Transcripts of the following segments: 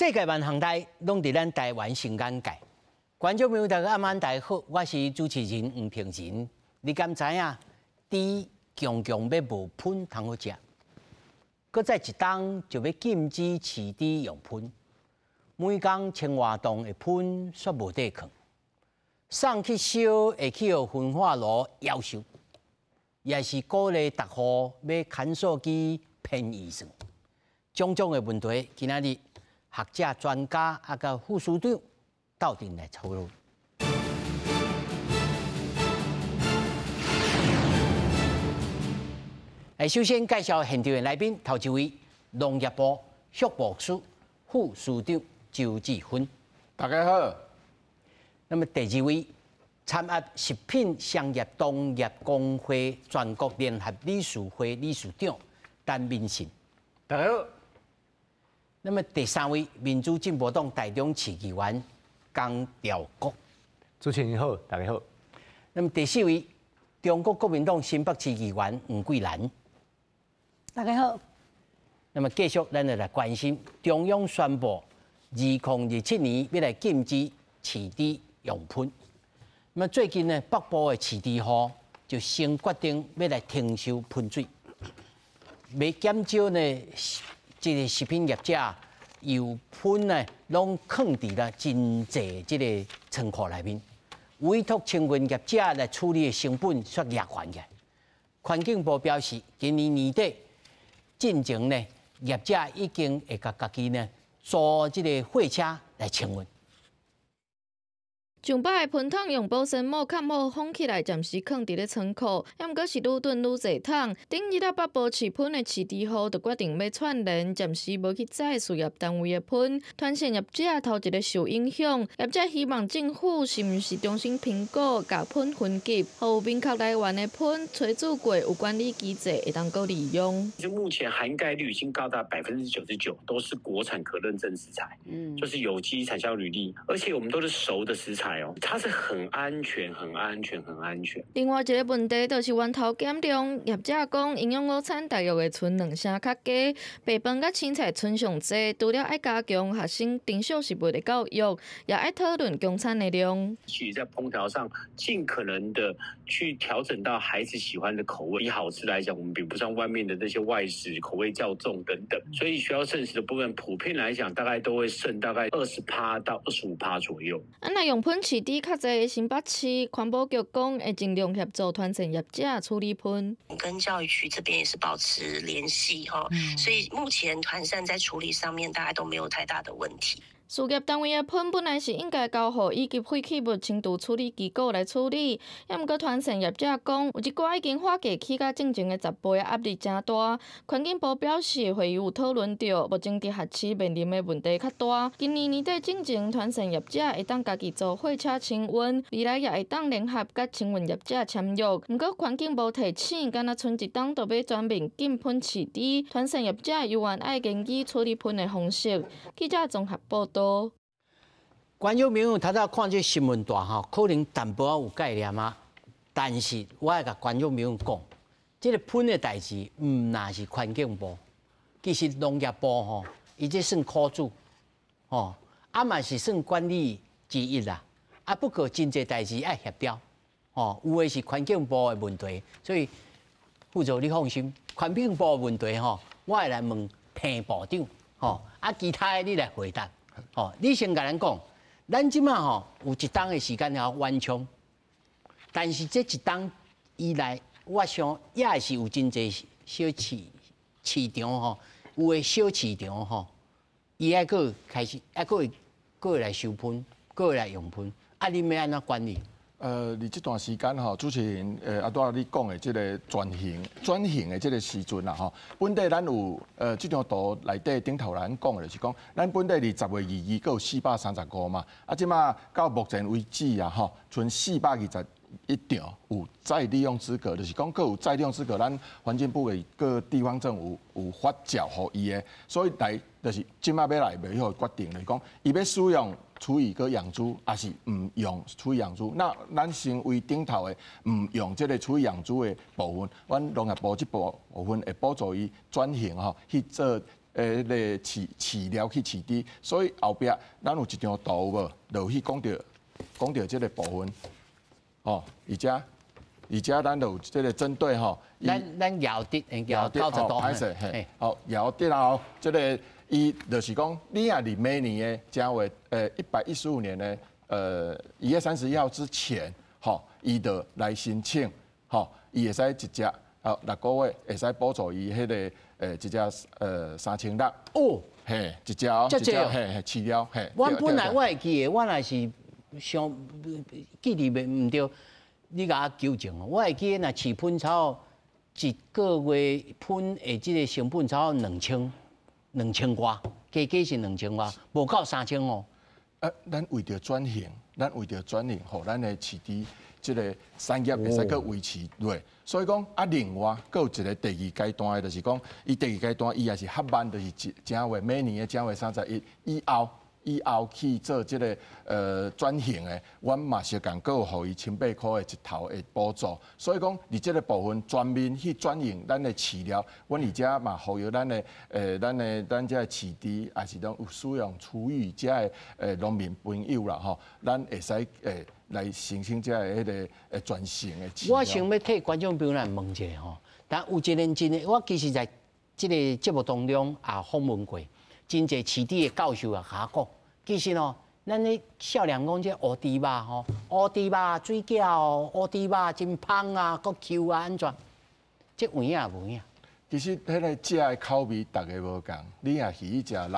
世界萬航台攏佇咱台灣新眼界。觀眾朋友，大家晚安，大家好，我是主持人黃平仁。你敢知影？豬強強要無噴通好食，擱再一冬就要禁止飼豬用噴。每工千外棟的噴煞無地囥，送去燒會去互焚化爐夭壽，也是鼓勵大戶要牽手機騙預算。種種的問題，今仔日學者專家啊，甲副署長鬥陣來討論。首先介紹現場的來賓，頭一位農業部畜牧署副署長周志芬，大家好。那麼第二位，參與食品商業同業公會全國聯合理事會理事長陳明信，大家好。那麼第三位，民主進步黨台中市議員江兆國，主持人好，大家好。那麼第四位，中國國民黨新北市議員黃桂蘭，大家好。那麼繼續，咱就來關心中央宣布2027年要來禁止飼豬用噴。那麼最近呢，北部的飼豬戶就先決定要來停收噴水，要減少呢。這個食品業者油噴呢，攏藏佇了真濟這個倉庫內面，委託清運業者來處理的成本卻壓緩嘅。環境部表示，今年年底進前呢，業者已經會甲家己呢租這個貨車來清運。上擺的噴桶用保鮮膜蓋好封起來，暫時藏佇咧倉庫，抑毋過是愈囤愈濟桶。頂日仔北部飼噴的飼豬戶就決定要串聯，暫時無去載事業單位的噴。團線業者頭一個受影響，業者希望政府是毋是重新評估，甲噴分級，互有明確來源的噴催煮過有管理機制，會當夠利用。就目前涵蓋率已經高達99%，都是國產可認證食材，就是有機產銷履歷，而且我們都是熟的食材哦，它是很安全、很安全、很安全。另外一個問題就是源頭減量，業者講營養午餐大約會剩2成較低，白飯甲青菜剩上濟，除了愛加強學生定時食物的教育，也愛討論供餐的量。其實在烹調上，盡可能的去調整到孩子喜歡的口味。以好吃來講，我們比不上外面的那些外食，口味較重等等。所以需要剩食的部分，普遍來講，大概都會剩大概20%到25%左右。那用噴飼豬較濟，新北市環保局講會盡量協助團線業者處理噴。跟教育局這邊也是保持聯繫哈，所以目前團扇在處理上面大概都沒有太大的問題。事業單位的噴本來是應該交予以及廢棄物清除處理機構來處理，也毋過團線業者講，有一寡已經化價起甲正前的10倍，壓力真大。環境部表示會有討論到，目前佇學市面臨的問題較大。今年年底正前，團線業者會當家己做貨車清運，未來也會當聯合甲清運業者簽約。毋過環境部提醒，敢若剩一檔就要全面禁噴飼豬，團線業者有緣愛研究處理噴的方式。記者綜合報道。觀眾朋友，頭先看這新聞大吼，可能淡薄仔有概念啊。但是我要甲觀眾朋友講，這個噴的代誌，唔那是環境部，其實農業部吼，伊這算苦主，吼，啊嘛是算管理之一啦。啊，不過真濟代誌愛協調，吼，有的是環境部的問題，所以副座你放心，環境部的問題吼，我會來問彭部長，吼，啊其他的你來回答。哦，你先甲咱講，咱即馬吼有一檔的時間要完成，但是這一檔以來，我想也是有真濟小市場吼，有誒小市場吼，伊還佫開始，還佫會來收噴，佫會來用噴，啊，你要安怎管理？你這段時間吼，主持人阿拄仔你講的這個轉型的這個時陣啦吼，本地咱有這張圖內底頂頭咱講的就是講，咱本地離10月22個有435嘛，啊，即馬到目前為止啊吼，剩421場有再利用資格，就是講佫有再利用資格，咱環境部的各地方政府有發照予伊的，所以來就是即馬要來袂好決定就是講，伊要使用。處理個養豬，還是唔用處理養豬？那咱身為頂頭的，唔用這個處理養豬的部分，阮農業部這部分會幫助伊轉型吼，去做誒個飼料去飼豬，所以後壁咱有一張圖有無？就去講到這個部分，哦，而且咱就有這個針對吼，咱搖滴搖90度，歹勢，嘿，好搖滴啦吼，這個伊就是講，你若離每年的正月115年的1月31號之前，吼，伊就來申請，吼，伊會使一隻6個月會使補助伊迄個一隻3600哦，嘿，一隻哦，一隻嘿飼料嘿。我本來我會記的，我若是想記憶袂唔對，你甲我糾正哦。我會記得若飼噴草一個月噴的即個成本超2000外，加是2000外，無到3000哦。咱為着轉型，互咱的飼豬即個產業會使擱維持落。所以講另外佫有一個第二階段的，就是講伊第二階段伊也是合辦，就是正月每年的正月31以後去做這個轉型的，阮嘛是共佫有互伊1800塊的一頭的補助。所以講，佇這個部分專門去轉型咱的飼料，阮而且嘛呼籲咱這飼豬，也是講有需要廚餘這個農民朋友啦吼，咱會使來形成這個迄個轉型的飼料。我想要替觀眾朋友來問一下吼，但有一年真的，我其實在這個節目當中也訪問過。真濟飼豬的教授啊，甲我講，其實哦，咱咧少年講這烏豬肉吼，烏豬肉水餃哦，烏豬肉真芳啊，閣 Q 啊，安怎？這有影無影？其實迄個食的口味大家無共，你若去食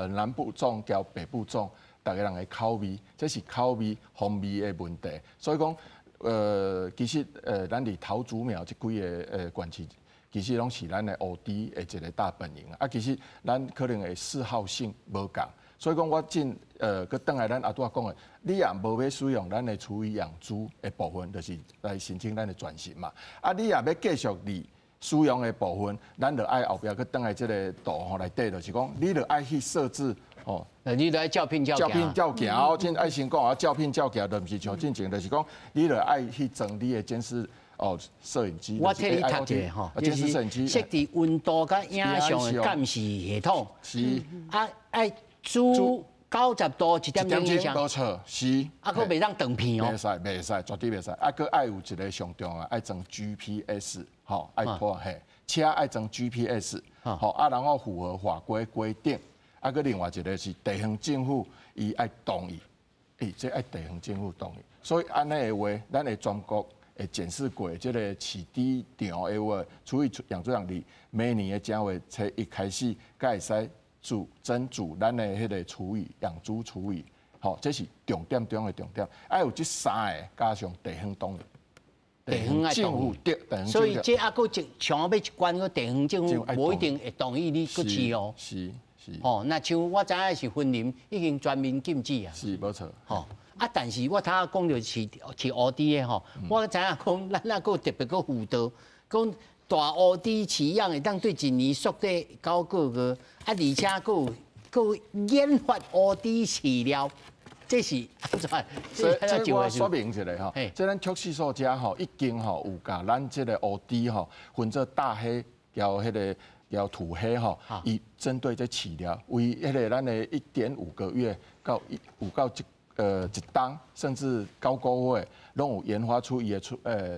南部種交北部種，大家人的口味，這是口味風味的問題。所以講，其實咱佇桃竹苗這幾個縣市。其實攏是咱的烏豬的一個大本營啊！其實咱可能會嗜好性無共，所以講我進擱轉來咱阿拄仔講的，你也無要使用咱的廚餘養豬的部分，就是來申請咱的轉型嘛。啊，你也要繼續哩使用的部分，咱就愛後壁擱轉來這個度吼內底，就是講你就愛去設置哦。你就愛照片照行，真愛先講啊，照片照行，就毋是像進前，就是講你就愛去整你的監視。哦，攝影機，我替你讀一下吼，就是設置溫度甲影像的監視系統。是。愛煮90度1.0以上。沒錯，是。啊，閣袂當斷片哦。袂使，絕對袂使。啊，閣愛有一個上重要，愛裝 GPS， 吼，愛拖嘿，車愛裝 GPS， 吼，啊，然後符合法規規定。啊，閣另外一個是地方政府伊愛同意，這愛地方政府同意。所以安尼的話，咱的全國。會檢視過這個飼豬場的話，廚餘養豬場裡每年的正月初一開始，才會使蒸煮咱的迄個廚餘養豬廚餘，吼，這是重點中的重點。愛有這三個加上地方同意，地方愛同意，所以這還閣想要一關個地方政府無一定會同意你去飼哦。是。哦，那像我知影是雲林已經全面禁止啊。是，冇錯。吼。啊！但是我頭講到飼烏豬的吼，我知影講，咱還閣特別閣輔導，講大烏豬飼養會當對一年縮短9個月，啊，而且閣有研發烏豬飼料，這是安怎？所以我說明一下吼，即咱畜試所遮吼已經吼有甲咱即個烏豬吼分做大黑，交迄個交土黑吼，伊針對這飼料，為迄個咱的1.5個月到一檔甚至9個月，攏有研發出伊的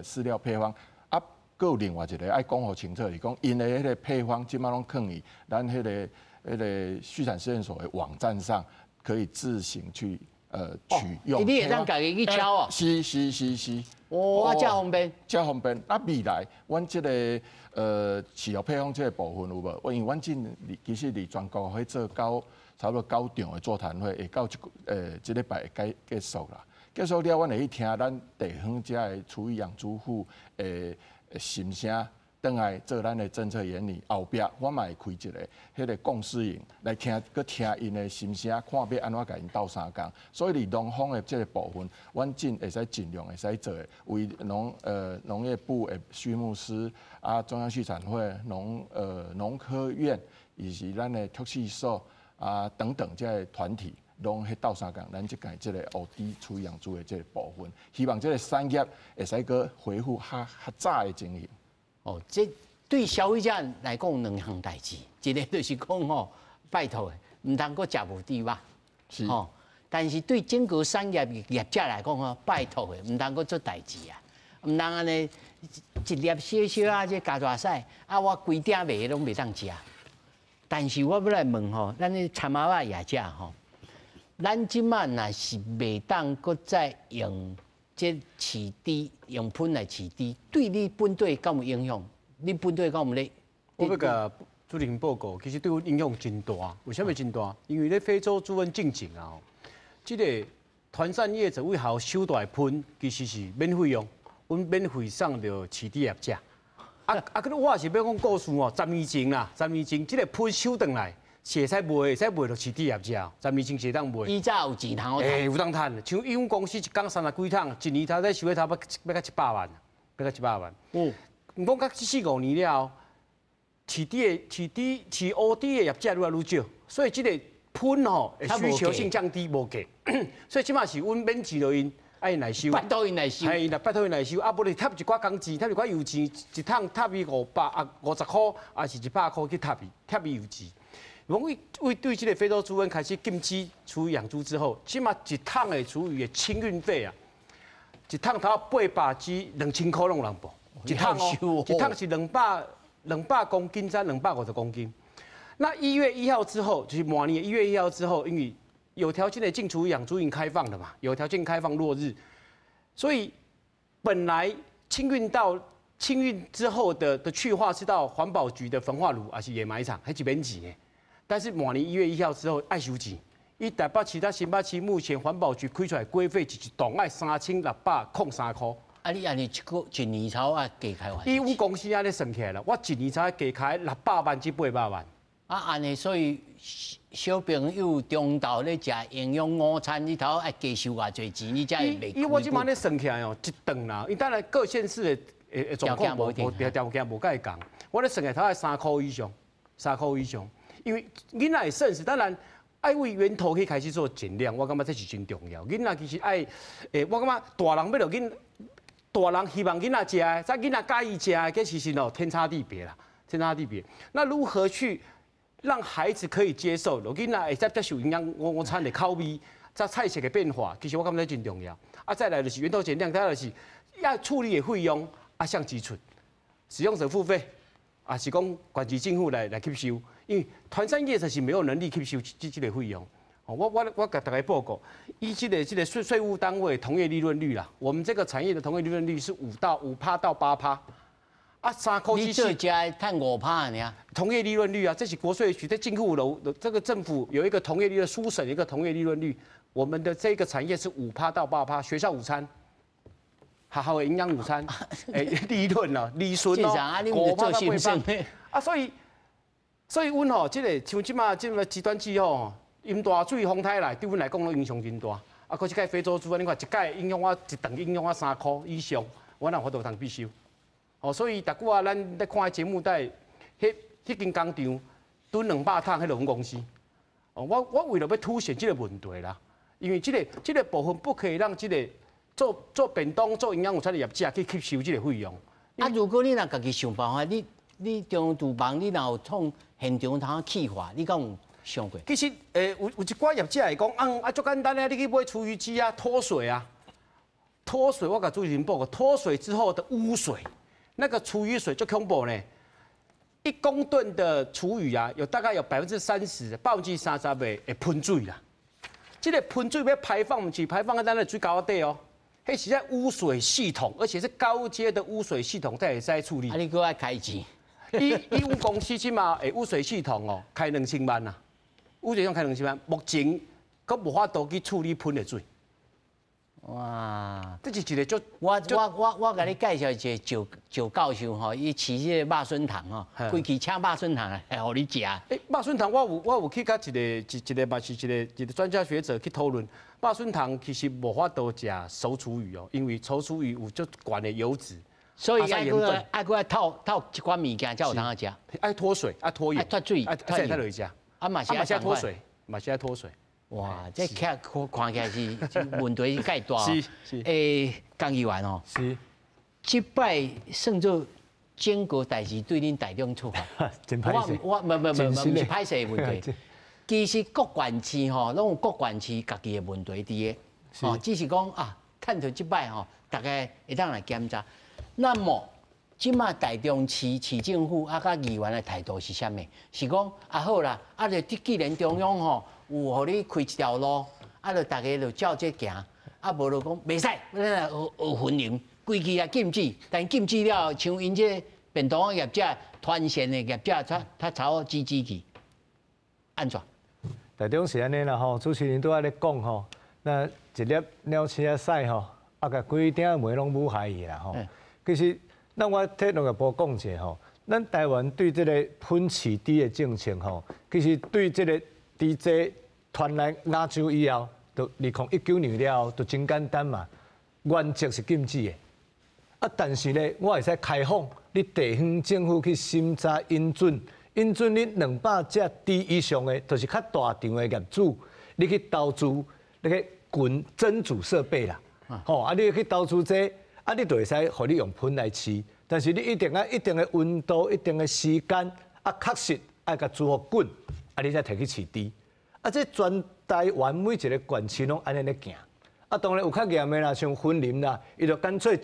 飼料配方。啊，閣有另外一個愛講互清楚，是講因的迄個配方，即馬攏放於咱迄個畜產試驗所的網站上，可以自行去取用。你會當家己去挑哦？是。哦，這方便。這方便。啊，未來阮即個飼料配方這個部分有無？因為阮其實離全國會做差不多9場的座談會，會到這禮拜會結束啦。結束了，阮會去聽咱地方遮的廚餘養豬戶的心聲，轉來做咱的政策研擬。後壁我嘛會開一個迄個共識營來聽，閣聽因的心聲，看要安怎甲因鬥相共。所以，離農方的這個部分，阮會使盡量會使做的，為農業部的畜牧師啊，中央畜產會、農科院，以及咱的畜試所。啊，等等，這個團體攏去鬥相共，咱即個這個烏豬廚餘養豬的這個部分，希望這個產業會使閣恢復較早的情形。哦，這對消費者來講，兩項代志，一個就是講吼，拜託的，唔通閣食無豬肉，是吼。但是對整個產業業者來講吼，拜託的，唔通閣做代志啊，唔通安尼一粒小小啊，這加大細，啊我規鼎賣攏袂當食。但是我要來問吼，咱咧參仔肉業者吼，咱即馬若是袂當閣再用這飼豬用噴來飼豬，對你本隊敢有影響？你本隊敢有咧？我要甲主持人報告，其實對阮影響真大。為什麼真大？因為咧非洲豬瘟進前啊，這個團膳業者為好收大噴，其實是免費用，阮免費送到飼豬業者。可是我也是要講故事哦，10年前啦，10年前這個噴收回來，是會使賣，會使賣到飼豬業者。10年前是當賣。以早有錢通。有當賺，像伊阮公司一工30幾桶，一年頭在收差不多要到100萬，要到100萬。嗯，唔講到4、5年了後，飼烏豬的業者愈來愈少，所以這個噴吼需求性降低無價，所以即馬是阮免錢落因。愛來收，拜託因來收，係啦，拜託因來收，啊，無你貼一寡工錢，貼一寡油錢，一桶貼伊50塊，啊是100塊去貼伊油錢。為對這個非洲豬瘟開始禁止廚餘養豬之後，起碼一桶的廚餘的清運費啊，一桶頭800至2000塊攏有人報，一桶哦，一桶是200公斤才250公斤。那1月1號之後，就是明年1月1號之後，因為有條件的進廚餘養豬已經開放了嘛，有條件開放落日，所以本來清運之後的去化是到環保局的焚化爐還是掩埋場，還是免錢的。但是明年1月1號之後愛收錢，以台北市、新北市目前環保局開出來規費一棟愛3603塊。啊，你安尼一年頭啊加開完？以阮公司安尼算起來了，我一年才加開600萬至800萬。啊，安尼所以小朋友中晝咧食營養午餐裡頭愛加收偌濟錢，你才會袂。以我即馬咧算起來哦，一頓啦，因當然各縣市的狀況無條件無介共，我咧算起來頭愛3塊以上，3塊以上。因為囡仔的膳食當然愛為源頭去開始做減量，我感覺這是真重要。囡仔其實愛，我感覺大人要著大人希望囡仔食的，再囡仔介意食的，其實哦天差地別啦，天差地別。那如何去讓孩子可以接受，囡仔會接受營養午餐的口味，再菜色的變化，其實我感覺真重要。啊，再來就是源頭減量，再來就是要處理的費用啊，向基礎使用者付費，啊是講管制政府來吸收，因為團膳業者是沒有能力吸收這個費用。我給大家報告，依這個稅務單位同業利潤率啦，我們這個產業的同業利潤率是5%到8%。啊，3塊你這家賺5%呢？同業利潤率啊，這是國稅局在進庫樓的這個政府有一個同業利潤書審一個同業利潤率，我們的這個產業是5%到8%，學校午餐、學校的營養午餐，利潤啊，利潤哦，5%到8%啊，所以阮吼，這個像即馬極端氣候，淹大水、風颱來，對阮來講都影響真大。啊，可是個非洲豬瘟，你看一屆影響我一頓影響我3塊以上，我哪有法度通必修？哦，所以逐句啊，咱在看節目在迄間工廠囤200桶，迄個阮公司。哦，我為了要凸顯這個問題啦，因為這個部分不可以讓這個做便當、做營養午餐的業者去吸收這個費用。啊，如果你若家己想辦法，你中廚房你若有創現場通氣化，你敢有想過？其實有一寡業者會講，足簡單咧，你去買廚餘機啊，脫水啊，脫水我甲主持人報告，脫水之後的污水。那個廚餘水就恐怖呢，1公噸的廚餘啊，大概有30%、30%的會噴水啦。這個噴水要排放，不是排放在咱的水溝底哦，迄是在污水系統，而且是高階的污水系統才會使處理。啊，你閣愛開錢？以阮公司即嘛，污水系統哦，開2000萬啦，污水系統開2000萬，目前佫無法度去處理噴的水。哇！這是一個就我給你介紹一個舊教授吼，伊飼這個肉筍湯吼，規期請肉筍湯來互你食。肉筍湯我有去甲一個嘛是一個專家學者去討論，肉筍湯其實無法度食熟廚餘哦，因為熟廚餘有足懸的油脂，所以愛擱透一款物件才有通食。愛脫水，愛脫鹽，脫水，才落去食。啊嘛是愛脫水，嘛是愛脫水。哇，這看起來是問題是介大。是。江議員哦，是。這擺算做整個代誌對恁台中出發。真歹勢。我唔是歹勢的問題。其實各縣市吼，攏有各縣市家己的問題佇個，哦，只是講啊，趁着即擺吼，大家會當來檢查。那麼，即馬台中市市政府啊，甲議員的態度是啥物？是講啊好啦，啊就既然中央吼有互你開一條路，啊就大家就照這行，啊無就講袂使，有分零，規矩也禁止，但禁止了，像因這便當業者、團線的業者，他炒支去，安怎？台中是安尼啦吼，主持人都喺咧講吼，那一粒鳥鼠仔屎吼，啊甲規頂梅攏無害伊啦吼。其實，咱我替農業部講者吼，咱台灣對這個噴飼豬的政策吼，其實對這個豬隻傳來亞洲以後，就2019年了後，就真簡單嘛，原則是禁止的。啊，但是咧，我會使開放你地方政府去審查認準。因准你200隻豬以上的，就是較大場的業主，你去投資那個群蒸煮設備啦，吼啊，你去投資這，啊，你就會使，互你用噴來飼，但是你一定要一定的溫度、一定的時間，啊，確實愛甲煮好滾，啊，你才摕去飼豬。啊，這全台灣每一個縣市攏安尼咧行，啊，當然有較嚴的啦，像雲林啦，伊就乾脆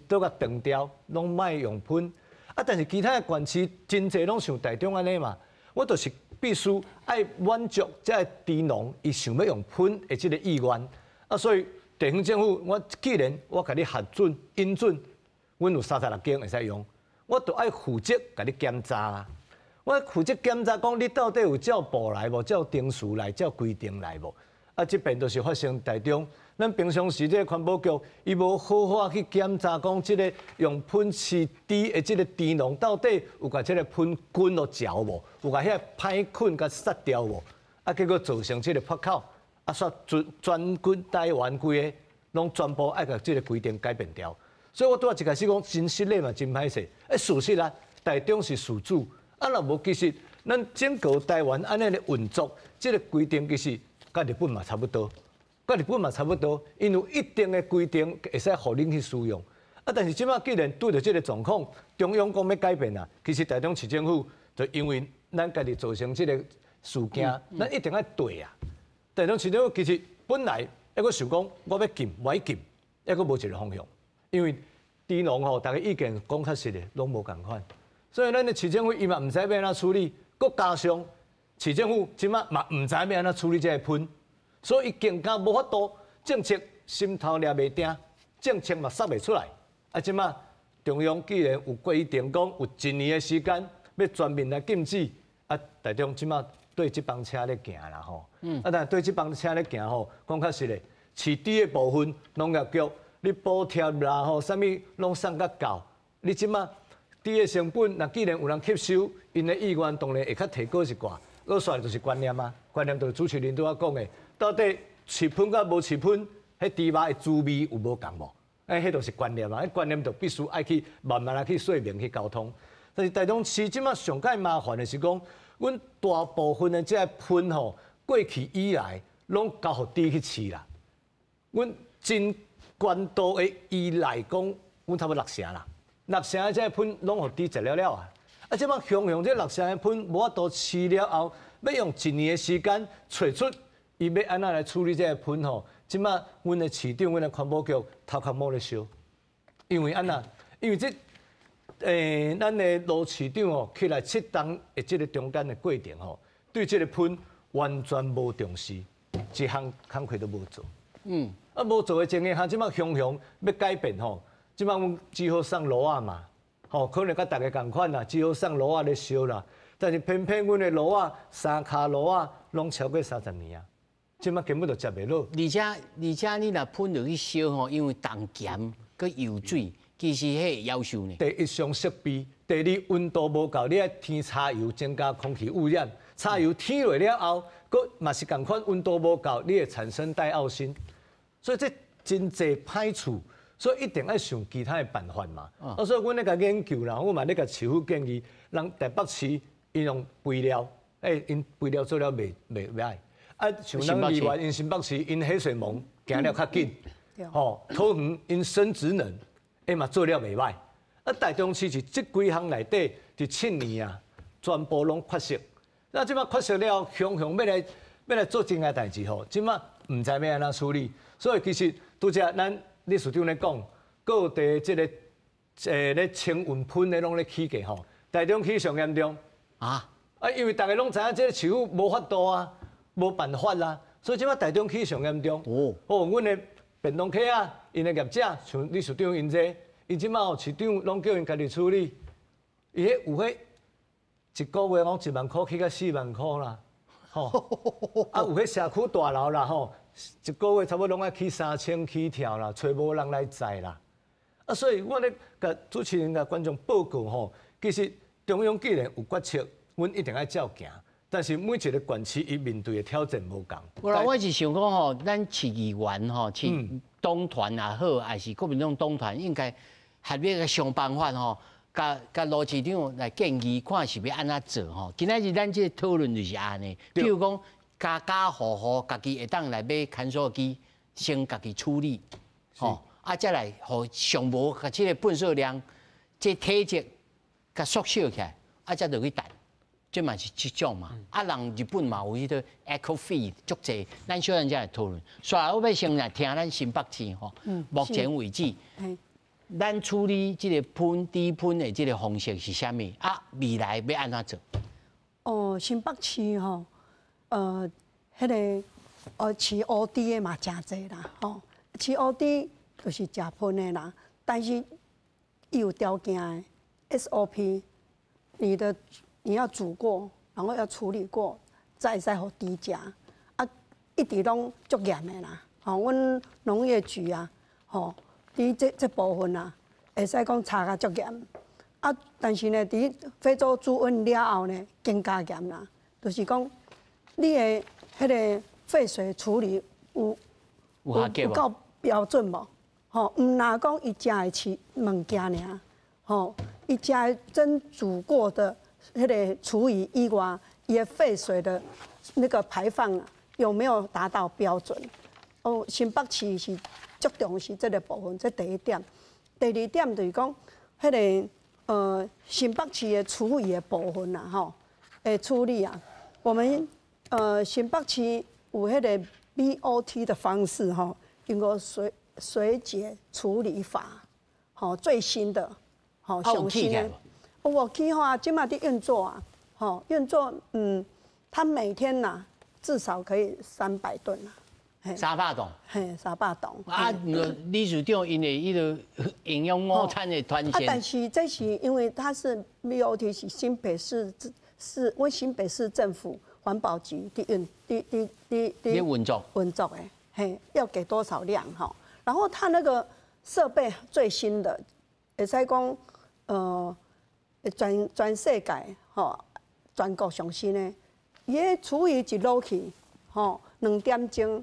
都甲斷掉，攏莫用噴。啊！但是其他的縣市真濟攏像台中安尼嘛，我就是必須愛滿足這個豬農伊想要用噴的這個意願。啊，所以地方政府，我既然我甲你核准、認准，阮有36間會使用，我就愛負責甲你檢查啦。我負責檢查講你到底有照步來無？照定數來？照規定來無？啊，這邊就是發生台中。咱平常時這個環保局，伊無好好去檢查講，這個用噴飼豬的這個豬農到底有甲這個噴菌落嚼無？有甲遐歹菌甲殺掉無？啊，結果造成這個破口，啊，煞全台灣規個攏全部愛甲這個規定改變掉。所以我拄仔一開始講真實咧嘛，真歹勢。事實啊，台中是事主，啊，若無其實，咱整個台灣安尼的運作，這個規定其實甲日本嘛差不多。甲日本嘛差不多，因有一定的規定會使互恁去使用。啊，但是即馬既然對着這個狀況，中央講要改變啊，其實台中市政府就因為咱家己造成這個事件，咱一定要對啊。台中市政府其實本來還佫想講，我要禁，我禁，還佫無一個方向。因為豬農吼，大家意見講確實的，攏無共款。所以咱的市政府伊嘛毋知要安怎處理，佫加上市政府即馬嘛毋知要安怎處理這個噴。所以伊更加無法度，政策心頭抓袂定，政策嘛殺袂出來。啊，即馬中央既然有規定講有1年的時間要全面來禁止，啊，台中即馬對這幫車咧行啦吼。啊，但對這幫車咧行吼，講確實咧，飼豬的部分，農業局你補貼啦吼，啥物攏送甲夠。你即馬豬的成本，若既然有人吸收，因的意願當然會較提高一寡。我說的就是觀念啊，觀念就是主持人拄仔講的。到底飼噴甲無飼噴，迄豬肉的滋味有無共無？迄就是觀念啊！迄觀念就必須愛去慢慢來去說明去溝通。但是台中市即馬上介麻煩的是講，阮大部分的這個噴吼，過去以來攏交互豬去飼啦。阮真關島的依賴講，阮差不多6成啦，6成的這個噴攏互豬食了了啊！啊，即馬雄雄這6成的噴無法度飼了後，要用1年的時間找出。伊要安怎來處理這個噴吼？即馬阮的市長、阮的環保局頭殼摸咧燒，因為安怎？因為這咱的羅市長吼，起來適當的這個中間的過程吼，對這個噴完全無重視，一項工課都無做。啊，無做的情形下，即馬雄雄要改變吼，即馬阮只好送爐仔嘛，吼，可能甲大家共款啦，只好送爐仔咧燒啦。但是偏偏阮的爐仔3卡爐仔攏超過30年啊。即馬根本就食袂落，而且你若噴落去燒吼，因為重鹹佮油水，其實迄會夭壽呢。第一上設備，第二溫度無夠，你愛添柴油增加空氣污染，柴油添落了後，佮嘛是共款溫度無夠，你會產生戴奧辛，所以這真濟歹處，所以一定要想其他的辦法嘛。所以阮咧甲研究啦，我嘛咧甲市府建議，讓台北市因用肥料，因肥料做了袂歹。啊，像咱台灣因新北市因海水網行了較緊，吼，桃園因生質能，嘛做了袂歹。啊，台中市是這幾項內底，佇去年啊，全部攏缺席。那即馬缺席了，向要來做正嘅代志吼，即馬唔知要安怎處理。所以其實拄則咱理事長咧講，各地即個咧清運噴咧攏咧起價吼，台中區上嚴重啊！因為大家攏知影，即個市府無法度啊，無辦法啦，所以即馬台中區上嚴重。阮誒便當客啊，因誒業者像理事長因這。伊即馬市長攏叫因家己處理，伊迄有迄一個月講1萬塊去到4萬塊啦，吼，啊有迄社區大樓啦吼，一個月差不多攏愛起3000起跳啦，找無人來載啦，啊所以我咧甲主持人甲觀眾報告吼，其實中央既然有決策，阮一定愛照行，但是每一個縣市伊面對的挑戰無共。我是想講吼，咱市議員吼，市黨團也好，還是國民黨黨團應該。合力個想辦法吼，甲羅市長來建議，看是要安怎做吼。今仔日咱這討論就是安尼，比如講家戶家己會當來買看守機，先家己處理，吼，啊再來互上無甲這個糞掃量，這體積甲縮小起來，啊再落去談，這嘛是一種嘛。啊人日本嘛有迄個 EcoFeed 足濟，咱小人才來討論。所以我要先來聽咱新北市吼，目前為止。咱處理這個低噴的這個方式是啥物？啊，未來要安怎做？哦，新北市吼，迄個飼烏豬的嘛真濟啦，吼，飼烏豬就是食噴的啦，但是伊有條件的 SOP， 你要煮過，然後要處理過，再互豬食，啊，一直攏足嚴的啦，吼，阮農業局啊，吼。佇這部分啊，會使講查甲足嚴，啊，但是呢，佇非洲豬瘟了後呢，更加嚴啦。就是講，你的迄個廢水處理有夠標準無？吼，毋若講伊食的飼物件爾，吼，伊食的蒸煮過的迄個廚餘以外，伊的廢水的那個排放有沒有達到標準？哦，新北市是。足重視這個部分，這第一點。第二點就是講，迄個新北市的廚餘的部分啦，吼，處理啊，我們新北市有迄個 BOT 的方式吼，經過水解處理法，吼最新的，吼上新的。我去吼啊，今嘛在運作啊，吼運作，它每天吶至少可以300噸啦。300噸，嘿，300噸。啊，理事長因為伊個營養午餐的團線。但是這是因為它是 BOT 是新北市新北市政府環保局的運作的，嘿，要給多少量哈？然後它那個設備最新的，會使講全世界吼，全國上新的，伊個廚餘一落去吼，2點鐘。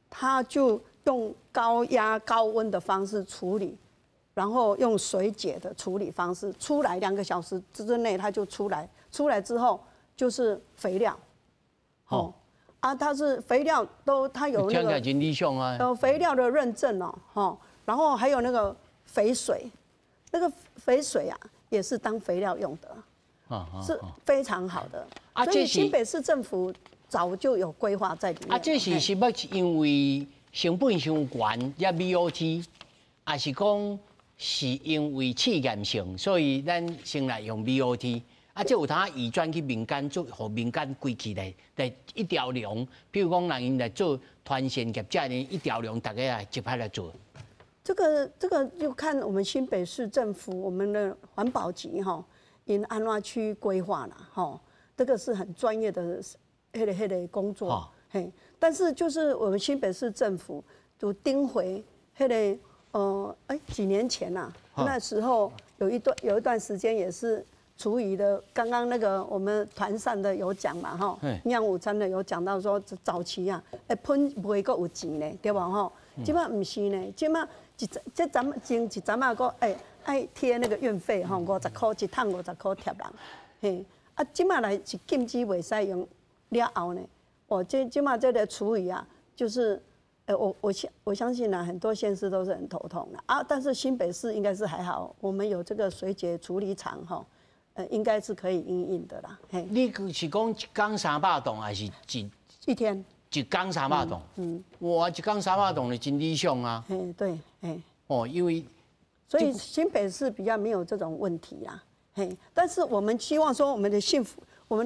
他就用高壓、高溫的方式處理，然後用水解的處理方式出來，2個小時之內它就出來。出來之後就是肥料，哦，啊，它是肥料都它有那個肥料的認證哦，哈，然後還有那個肥水，那個肥水啊也是當肥料用的，是非常好的。所以新北市政府。早就有規劃在裡面。啊，這是是要因為成本傷懸，也 BOT， 還是講是因為試驗性，所以咱先來用 BOT。啊，這有通移轉去民間做，互民間歸起來一條龍。比如講，讓因來做團線業者呢，一條龍大家來一派來做。這個就看我們新北市政府我們的環保局哈，因安怎去規劃啦哈，這個是很專業的。迄個工作，嘿，但是就是我們新北市政府就盯回迄個幾年前吶，那時候有一段時間也是廚餘的，剛剛那個我們團膳的有講嘛哈，營養午餐的有講到說早期啊，噴袂閣有錢呢，對吧吼？即擺唔是呢，即擺這咱們前一陣啊個愛貼那個運費吼，50塊一趟50塊貼人，嘿，啊即擺來是禁止袂使用。了後呢，我即馬這個廚餘啊，就是我相信呢，很多縣市都是很頭痛的啊，但是新北市應該是還好，我們有這個水解處理廠哈，應該是可以因應的啦。嘿，你是講一缸300棟，還是一天？一缸300棟。哇，一缸300棟的真理想啊。嘿，對，嘿。哦，因為所以新北市比較沒有這種問題啦。嘿，但是我們希望說，我們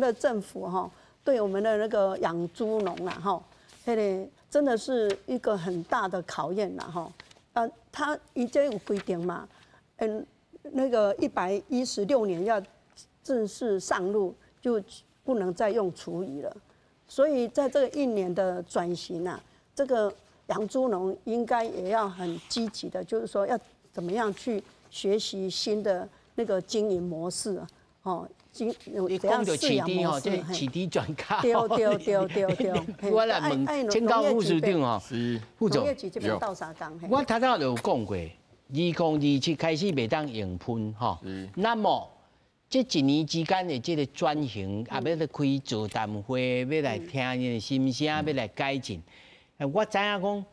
的政府哈，對我們的那個養豬農啦哈，真的是一個很大的考驗啦哈。他已經有規定嘛，那個116年要正式上路，就不能再用廚餘了。所以在這個1年的轉型啊，這個養豬農應該也要很積極的，就是說要怎麼樣去學習新的那個經營模式啊，哦。你講到市場哦，這市場專家。對。我來問請教副署長哦，副總。農業局這邊到啥工？我頭頭就有講過，2027開始袂當用噴吼。那麼這1年之間的這個轉型，也要來開座談會，要來聽你的心聲，要來改進。我知影講，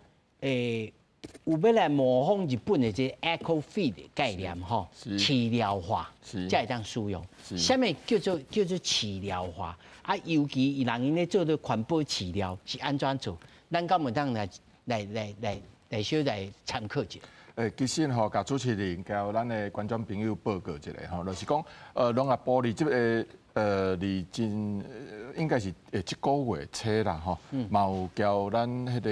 有要來模仿日本的這 eco-feed 的概念吼，飼料化，才會當使用。什麼叫做飼料化？啊，尤其人因咧做到環保飼料是安怎做？咱敢有當來小來參考一下。其實吼，甲主持人交咱的觀眾朋友報告一下吼，就是講，農業部哩這個哩真應該是這個月初啦吼，嘛有交咱迄個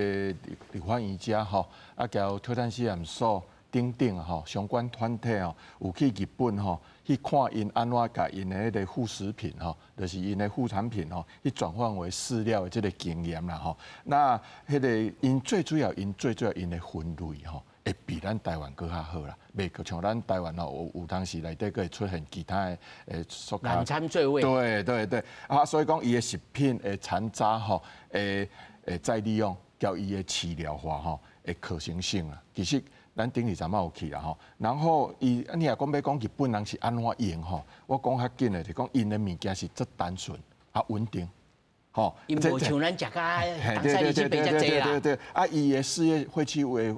立法院遮吼，啊交挑戰試驗所等等吼相關團體吼，有去日本吼去看因安怎甲因的迄個副食品吼，就是因的副產品吼，去轉換為飼料的這個經驗啦吼。那迄個因最主要因的分類吼。會比咱台灣更較好啦，袂像咱台灣吼有當時內底會出現其他的塑膠。難參最味。對，啊，所以講伊的食品的殘渣吼，再利用，叫伊的飼料化吼，的可行性啊。其實咱頂日陣嘛有去啦吼，然後你若講要講日本人是安怎用吼，我講較緊的就講因的物件是足單純啊穩定。吼，因無像咱食甲東西利息比較濟啦。對，啊，伊的事業會去為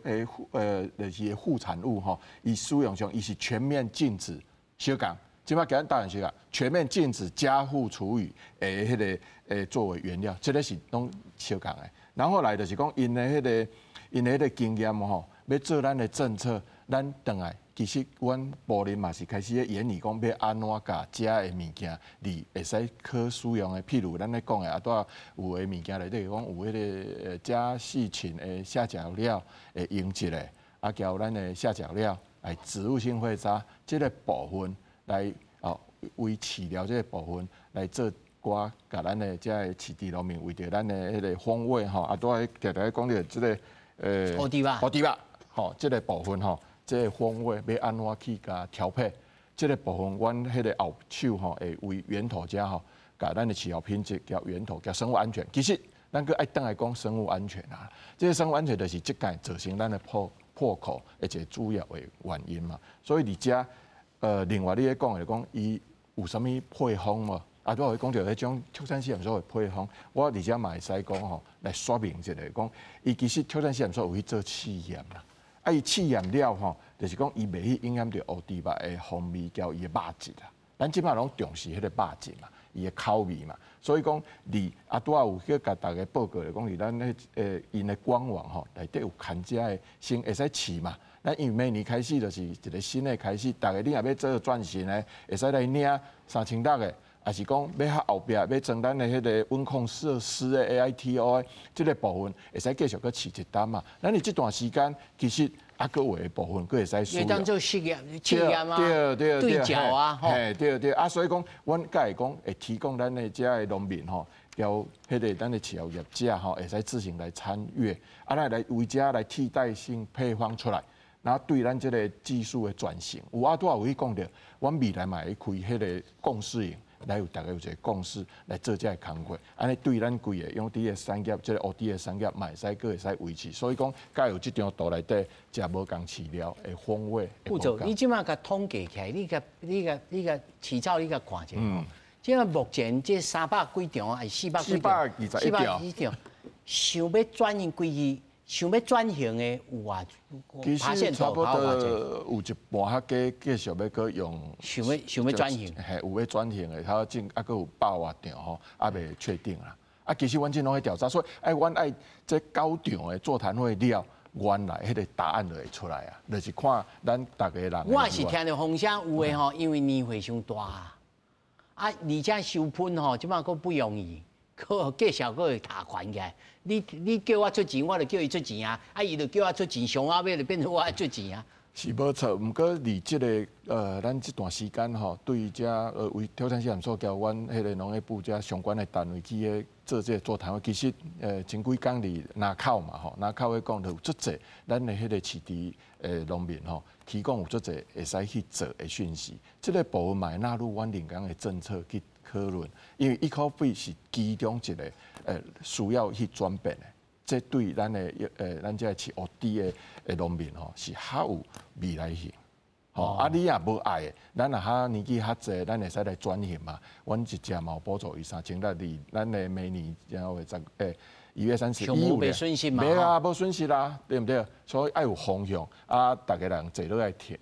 就是副產物吼，伊使用上伊是全面禁止小港，即擺給咱台灣小港全面禁止加護廚餘迄個作為原料，這個是攏小港的。然後來就是講因的迄個經驗吼，要做咱的政策，咱等來。其實，阮部裡嘛是開始咧研議講要安怎甲食的物件，你會使可使用的，譬如咱咧講的啊，多有的物件內底講有迄個加細菌的下腳料的溶劑的，啊，交咱的下腳料來植物性廢渣這個部分來為飼料這個部分來做寡，甲咱的這個飼豬農民為着咱的迄個風味吼，啊，都係常常講着這個烏豬肉，吼，這個部分吼。這個風味要安怎去甲調配？這個部分，阮迄個後手吼會為源頭遮吼，甲咱的飼料品質、甲源頭、甲生物安全。其實，咱閣愛等來講生物安全啊。這個生物安全就是即屆造成咱的破口，而且主要的原因嘛。所以你遮另外你咧講的講，伊有啥物配方無？啊，都會講到迄種挑戰試驗所的配方，我而且嘛會使講吼來說明一下，講伊其實挑戰試驗所有去做試驗啦。啊，伊試驗了吼，就是講伊袂去影響到烏豬肉的風味，交伊的肉質啦。咱即擺攏重視迄個肉質嘛，伊的口味嘛。所以講，你啊，拄仔有去甲大家報告咧，講是咱迄因的官網吼，內底有牽遮的先會使試嘛。咱因為明年開始就是一個新的開始，大家你若要做轉型的，會使來領3600個。還是講要較後壁要裝咱的迄個溫控設施的 AITO 的這個部分，會使繼續去試一擔嘛。咱你這段時間其實還閣有的部分，閣會使使用。當做試驗啊，對照啊，對啊，所以講，阮甲會講會提供咱的遮的農民吼，交迄個咱的飼料業者吼，會使自行來參與，啊來為遮來替代性配方出來，然後對咱這個技術的轉型，有啊拄仔有去講着，阮未來嘛會開迄個共識營。來有大家有一個共識來做這個工作，安尼對咱規個養豬的產業，這個烏豬的產業，嘛會使閣會使維持。所以講，甲有這張圖內底，食無共飼料的風味。副總，你即馬甲統計起來，你個飼草，你甲看一下吼。即個目前這300幾場還是400幾場？420場，想要轉型規想要轉型的有啊，其實差不多有一半較繼續要擱用。想要轉型，係有要轉型的，他正還佫有8劃場吼，還未確定啦。啊，其實阮這攏喺調查，所以阮愛這9場的座談會了，原來迄個答案就會出來啊，就是看咱大家人。我是聽到風聲有的吼，因為年會傷大啊，而且收噴吼，即馬佫不容易，佫介紹佫會打款起來。你叫我出錢，我就叫伊出錢啊！啊，伊就叫我出錢，上後尾就變成我愛出錢啊。是無錯，毋過離即個咱這段時間吼，對於遮為挑戰性所交，阮迄個農業部遮相關的單位去個做這個座談會，其實前幾工佇南口嘛吼，南口咧講就有足濟咱的迄個市地農民吼，提供有足濟會使去做的訊息，這個部分嘛會納入阮林港的政策去討論，因為依靠費是其中一個需要去轉變的。這對咱的咱這飼蚵豬的農民吼是較有未來性。吼，啊你也無愛的，咱也較年紀較濟，咱會使來轉型嘛。阮一隻嘛有補助伊300咱的每年然後1月31日。無損失嘛？沒啊，無損失啦，對不對？所以愛有方向，啊，大家人坐落來聽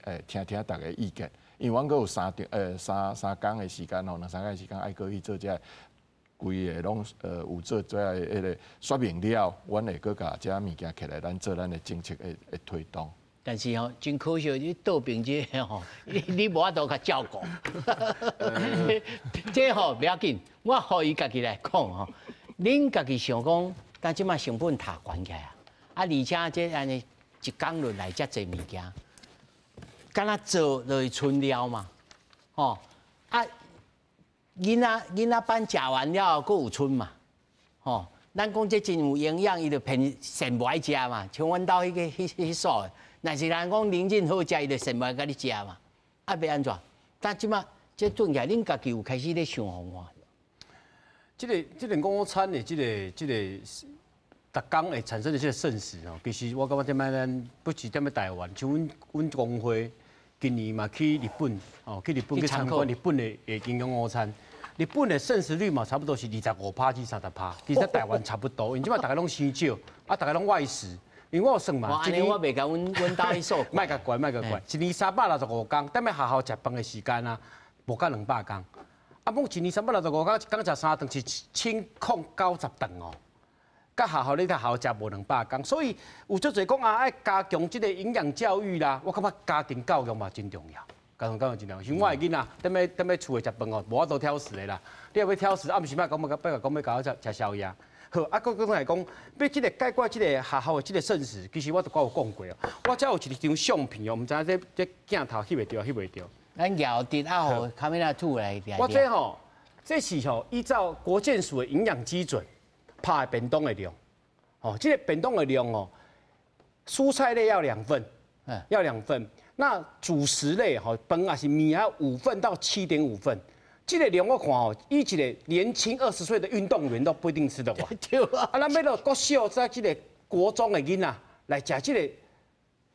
大家意見。因為阮閣有三工的時間吼，2、3工的時間愛閣去做這。規個攏有做這迄個說明了，阮會閣甲這物件起來，咱做咱的政策的推動。但是吼，真可惜，你倒病這吼，你無法度甲照顧。這吼不要緊，我互伊家己來講吼。恁家己想講，但即馬成本塔懸起來啊，而且這安尼一工落來遮濟物件，敢若做就會剩了嘛，吼啊。囡仔班食完了，佫有剩嘛，吼！咱講這真有營養，伊就偏剩無愛食嘛。像阮兜迄所，若是人講寧靜好食，伊就剩無愛甲你食嘛。啊，要安怎？但即馬這轉起來，恁家己有開始咧想方法。這個午餐的這個，逐工會產生的這個剩食哦，其實我感覺點擺咱不止點擺台灣，像阮工會今年嘛去日本哦，去日本去參觀日本的營養午餐。日本的剩食率嘛，差不多是25%至30%，其實台灣差不多。因即擺大家攏生少，啊，大家攏外食。因為我有算嘛，一年我袂甲阮兜迄數。莫甲怪，一年365工，踮咧學校食飯的時間啊，無到200工。啊，不過一年365工，一工食3頓是1090頓哦。甲學校咧在學校食無200工，所以有足儕講啊，愛加強即個營養教育啦。我感覺家庭教育嘛真重要。家庭教育真重要，像我的囡仔，踮咧厝誒食飯哦，無法度挑食的啦。你若要挑食，暗時擺講要甲我食宵夜。好，啊，佫來講，要即個解決即個學校誒即個剩食，其實我都有講過哦。我遮有一張相片哦，毋知影這鏡頭翕袂着。咱搖滴啊，互卡梅拉2來。我這吼，這是吼依照國健署的營養基準拍的便當的量。哦，這個便當的量哦，蔬菜類要2份，要2份。那主食類吼，飯也是麵要5份到7.5份，這個量我看吼，以一個年輕20歲的運動員都不一定吃得完。對啊。啊，咱要落國小在這個國中的囡仔來食這個，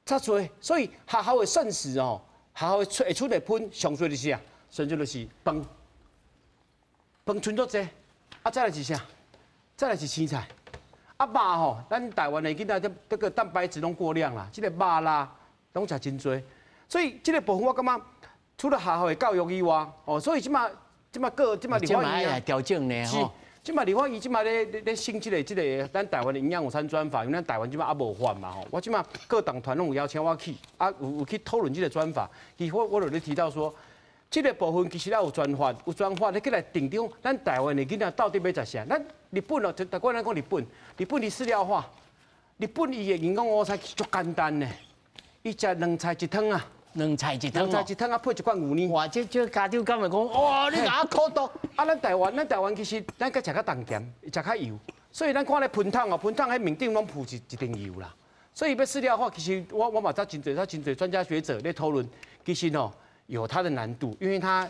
較多。所以學校的剩食哦，學校會出來噴上多就是啊，甚至就是飯，飯剩足濟，啊再來是啥？再來是青菜。啊肉吼，咱台灣的囡仔這個蛋白質攏過量啦，這個肉啦。攏食真多，所以這個部分我感覺除了學校的教育以外，哦，所以即馬立法院啊調整呢吼，即馬立法院即馬咧興這個咱台灣的營養午餐專法，因為咱台灣即馬還無法嘛吼，我即馬各黨團攏有邀請我去，啊有去討論這個專法，其實我就咧提到說，這個部分其實要有專法，你去來定定咱台灣的囡仔到底要食啥？咱日本哦，大概咱講日本的飼料化，日本伊的營養午餐足簡單呢。伊食2菜1湯啊，2菜1湯啊，配一罐牛奶。哇，這家長敢會講，哇，你哪苦毒？啊，咱台灣其實咱較食較重鹹，食較油，所以咱看咧噴燙哦，噴燙迄面頂攏鋪一層油啦。所以要飼料化，其實我嘛知真儕專家學者咧討論，其實哦有它的難度，因為它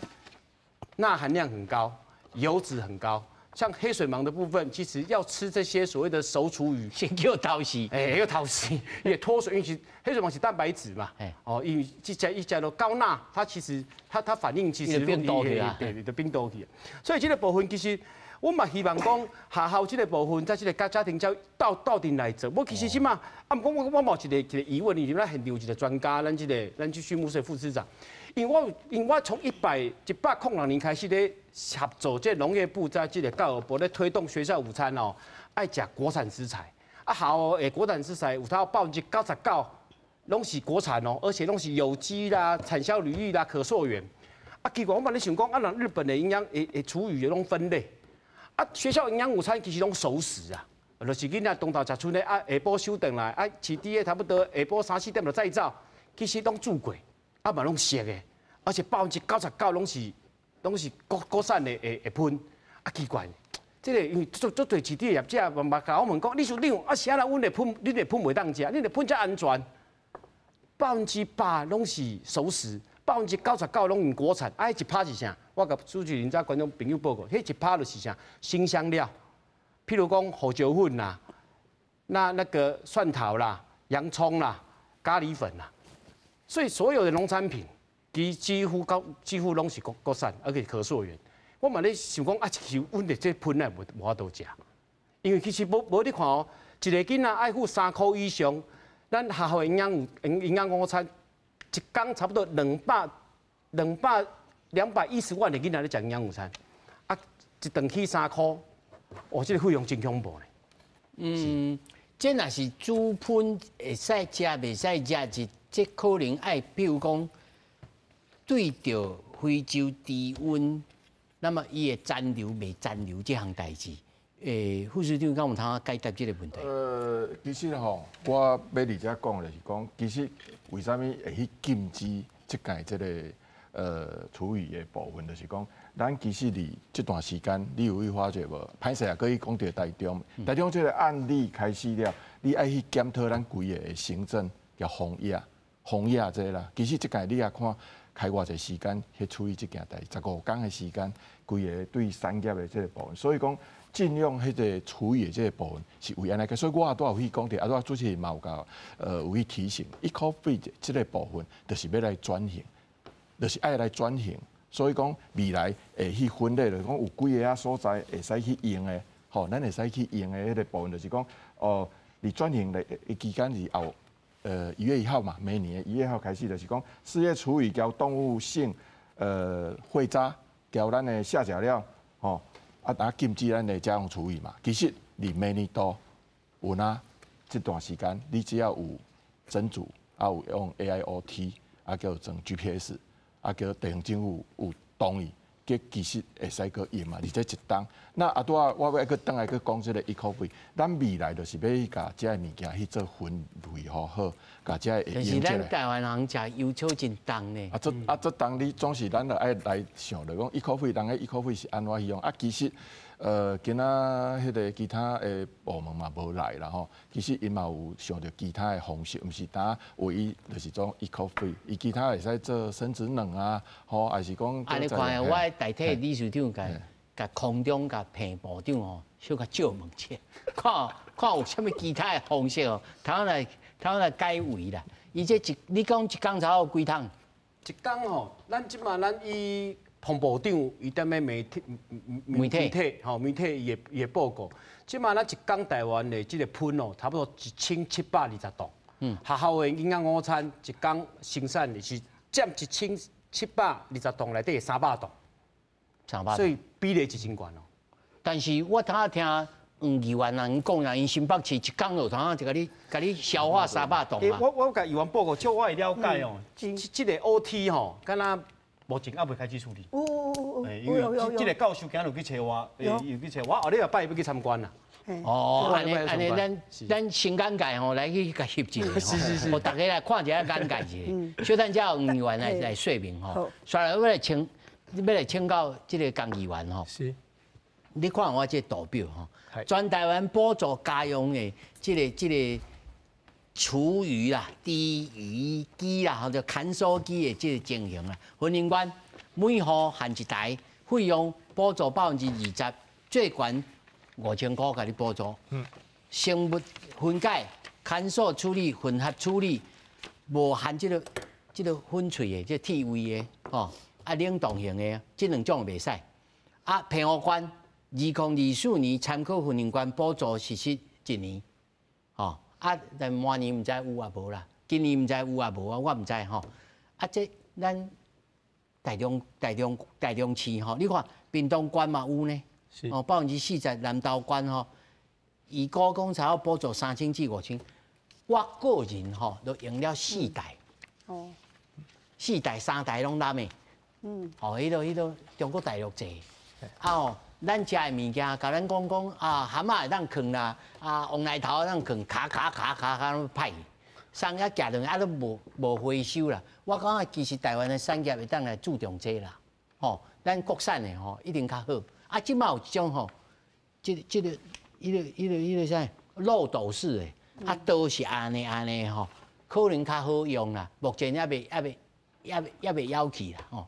鈉含量很高，油脂很高。像黑水虻的部分，其實要吃這些所謂的熟廚餘，先叫透死，要透死，也脫水，因為黑水虻是蛋白質嘛，哦，因為一加了高鈉，它其實它反應其實變多去啊，對，就變多去。所以這個部分其實我嘛希望講學校這個部分，在這個家庭教育鬥陣來做。我其實即嘛，啊，不過我冇一個疑問，因為咱現場有一個專家，咱去畜牧社副市長，因為我從106年開始咧合作這農業部在這個教育部咧推動學校午餐哦，愛食國產食材。啊，校誒國產食材有它99%攏是國產哦，而且攏是有機啦、產銷履歷啦、可溯源。啊，結果我嘛咧想講，啊，讓日本的營養誒廚餘攏分類。啊，學校營養午餐其實攏熟食啊，就是囡仔中晝食剩的啊，下晡收回來啊，市豬的差不多下晡3、4點就再走，其實攏煮過，啊嘛攏熟的，而且99%攏是國產的會噴，啊奇怪，這個因為做對市豬的業者嘛甲我問講，你說啊，啥啦？阮的噴，你的噴袂當食，你的噴才安全，100%攏是熟食。99%攏用國產，啊，1%是啥？我甲主持人甲觀眾朋友報告，迄1%就是啥？辛香料，譬如講胡椒粉啦，那個蒜頭啦、洋蔥啦、咖喱粉啦，所以所有的農產品，幾乎攏是國產，而且可溯源。我嘛咧想講啊，其實阮的這噴來無法度食，因為其實無你看哦，一個囡仔愛付3塊以上，咱學校營養午餐。一天差不多210萬的囡仔咧食營養午餐，啊，一頓起3塊，哦，這個費用真恐怖咧。這若是豬噴會使食，袂使食，這可能愛，比如講對着非洲低溫，那麼伊會殘留未殘留這項代誌。副市長，敢有通解答這個問題？其實吼，我要理解講就是講，其實為什麼會去禁止即屆這個廚餘的部分，就是講，咱其實佇這段時間，你有去發覺無？歹勢也可以講到台中，台中這個案例開始了，你愛去檢討咱規個行政叫防疫這個啦。其實即屆你也看開偌濟時間去處理這件代，15天的時間，規個對產業的這個部分，所以講。盡量迄個廚餘的這個部分是為安尼個，所以我也都有去講的，主持人嘛有甲有去提醒，EcoFit這個部分就是要來轉型，就是愛來轉型。所以講未來會去分類，就是講有幾個所在會使去用的，吼，咱會使去用的迄個部分，就是講你轉型的期間是後1月1號嘛，每年1月1號開始，就是講事業廚餘交動物性廢渣交咱的下腳料，吼。啊！禁止咱的家用廚餘嘛，其實你每年都有哪這段時間，你只要有整組，啊有用 AIoT， 啊叫裝 GPS， 啊叫地方政府有同意，其實會使去用嘛。而且一檔，那我要去轉來去講這個 EcoFit， 咱未來就是要去甲這個物件去做分類好，甲這個會用起來。但是咱台灣人食油草真重呢。這當你總是咱就愛來想着講 EcoFit， 人個 EcoFit是安怎去用？啊，其實今仔迄個其他的部門嘛無來啦吼。其實因嘛有想着其他的方式，毋是單唯一就是種 EcoFit， 伊其他會使做生質能啊，吼，還是講。安尼看，我代替理事長甲空中甲彭部長吼，小可借問者，看有啥物其他的方式哦，通來解圍啦。伊這你講一工才有幾桶？一工吼，咱即馬咱以彭部長伊踮咧媒體也報告，即馬咱一工台灣的這個噴哦，差不多1720噸。學校的營養午餐一工生產的是佔1720噸內底300噸。所以比例是真懸哦。但是我聽議員人講啦，因新北市一工就就甲你消化300噸嘛。我甲議員報告，照我的了解哦，這個 OT 吼，敢若目前還未開始處理。因為這個教授今日有去找我，後禮拜要去參觀啦。安尼咱新眼界吼來去甲翕一個，是，互大家來看一下眼界一下。小等下議員來說明吼，刷來要來請教這個江議員吼。是。你看我這圖表吼，全台灣補助家用的這個廚餘啦、滴魚機啦，或者乾燥機的這個情形啦，分林縣每戶限一台，費用補助20%，最懸5000塊，給你補助。生物分解、乾燥處理、混合處理，無含這個粉脆的、這個鐵味的，吼，啊冷凍型的，這兩種袂使。啊，澎湖縣2024年參考訓練官補助實施1年，吼但明年唔知有啊無啦，今年唔知有啊無啊，我唔知吼。這咱台中市吼，你看屏東縣嘛有呢，哦40%南投縣吼，以高工才要補助3000至5000，我個人吼都用了4台，哦，4台3台攏攬的，哦，迄個中國大陸製，哦。咱食的物件，甲咱講啊，蛤蟆會當囥啦，啊，黃內頭會當囥，卡攏歹。商業價量都無回收啦。我感覺其實台灣的產業會當來注重這啦，吼，咱國產的吼一定較好。啊，即馬有一種吼，迄個啥漏斗式的，啊，刀是安尼吼，可能較好用啦。目前還袂要起啦，吼。